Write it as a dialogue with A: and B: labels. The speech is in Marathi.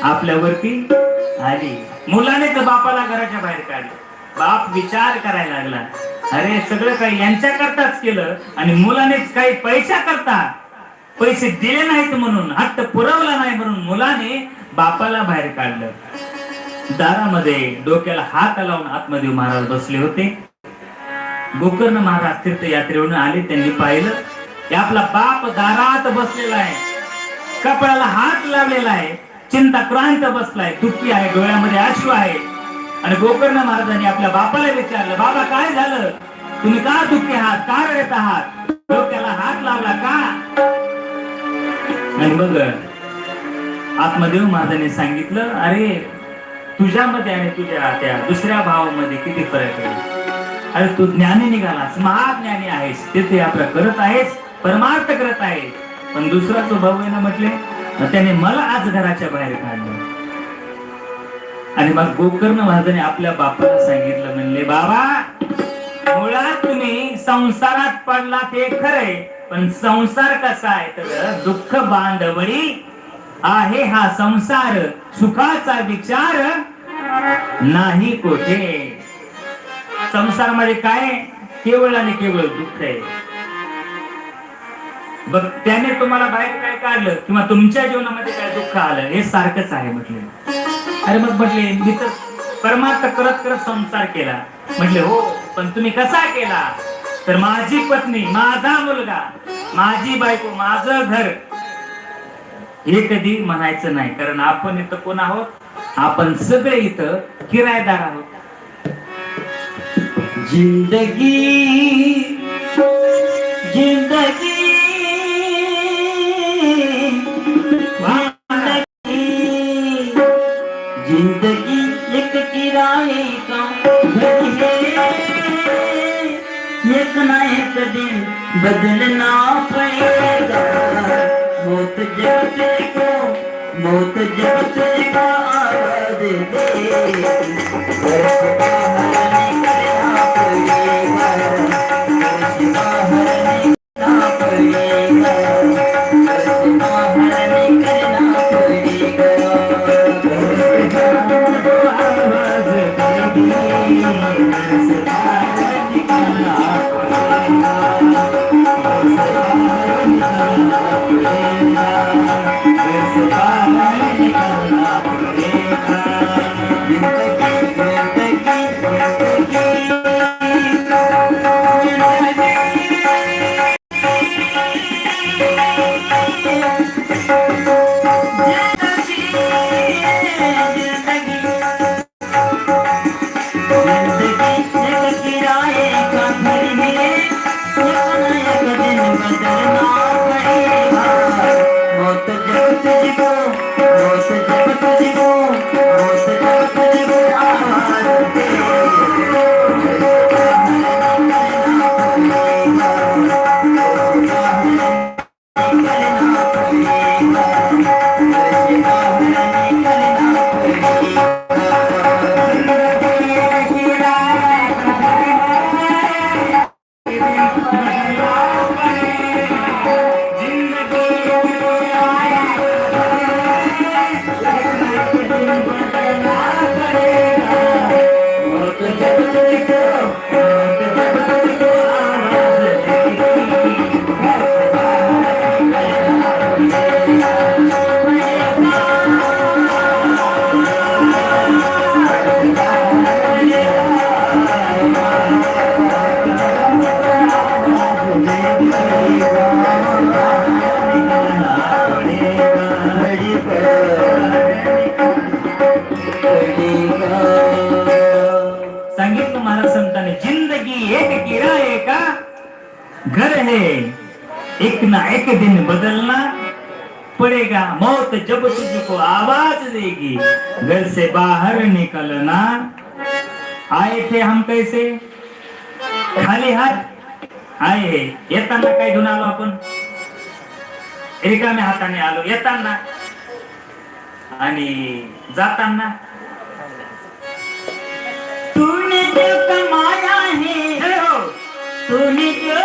A: आपल्यावरती आली. मुलानेच बापाला घराच्या बाहेर काढलं. बाप विचार करायला लागला, अरे सगळं काही यांच्या करताच केलं आणि मुलानेच काही पैसा करता पैसे दिले नाहीत म्हणून, हट्ट पुरवला नाही म्हणून मुलाने बापाला बाहेर काढलं. दारामध्ये डोक्याला हात लावून आत्मदेव महाराज बसले होते. गोकर्ण महाराज तीर्थयात्रेवरून आले. त्यांनी पाहिलं की आपला बाप दारात बसलेला आहे, कपड्याला हात लावलेला आहे, चिंताक्रांत बसलाय, दुःखी आहे, डोळ्यामध्ये अश्रू आहे. आणि गोकर्ण महाराजांनी आपल्या बापाला विचारलं, बाबा काय झालं, तुम्ही का दुःखी आहात, का रडत आहात, डोक्याला हात लावला का? आणि मग आत्मदेव महाराजांनी सांगितलं, अरे तुझ्यामध्ये आणि तुझ्या त्या दुसऱ्या भावामध्ये किती फरक आहे. अरे तू ज्ञानी निघालास, महाज्ञानी आहेस, ते आपलं करत आहेस, परमार्थ करत आहेस. पण दुसरा जो भाऊ आहे ना म्हटले, त्याने मला आज घराच्या बाहेर काढलं. आणि मग गोकर्ण महाराजांनी आपल्या बापाला सांगितलं, म्हणले बाबा मुळात तुम्ही संसारात पडला ते खरंय, पण संसार कसा आहे तर दुःख बांधवडी आहे हा संसार, सुखाचा विचार नाही कोठे. संसारामध्ये काय केवळ आणि केवळ दुःख आहे. बघ त्याने तुम्हाला बाहेर काय काढलं किंवा तुमच्या जीवनामध्ये काय दुःख आलं हे सारखंच आहे म्हटले. अरे मग म्हटले मी तर परमार्थ करत करत संसार केला. म्हटले हो, पण तुम्ही कसा केला तर माझी पत्नी, माझा मुलगा, माझी बायको, माझं घर हे कधी म्हणायचं नाही. कारण आपण इथं कोण आहोत, आपण सगळे इथं किरायदार आहोत. जिंदगी जिंदगी जिंदगी एक किराए का घर है, एक ना एक दिन बदलना पड़ेगा. मौत जब तुझको, मौत जब तुझको आवाज दे, सांगितलं महाराज संतांनी, जिंदगी एक किराए का घर है, एक ना एक दिन बदलना पड़ेगा. मौत जब तुझको आवाज देगी, घर से बाहर निकलना. आए थे हम कैसे, खाली हात आए. येताना काय घेऊन आलो आपण, रिकाम्या हाताने आलो येताना, आणि जाताना तूने जो कमाया है, तूने जो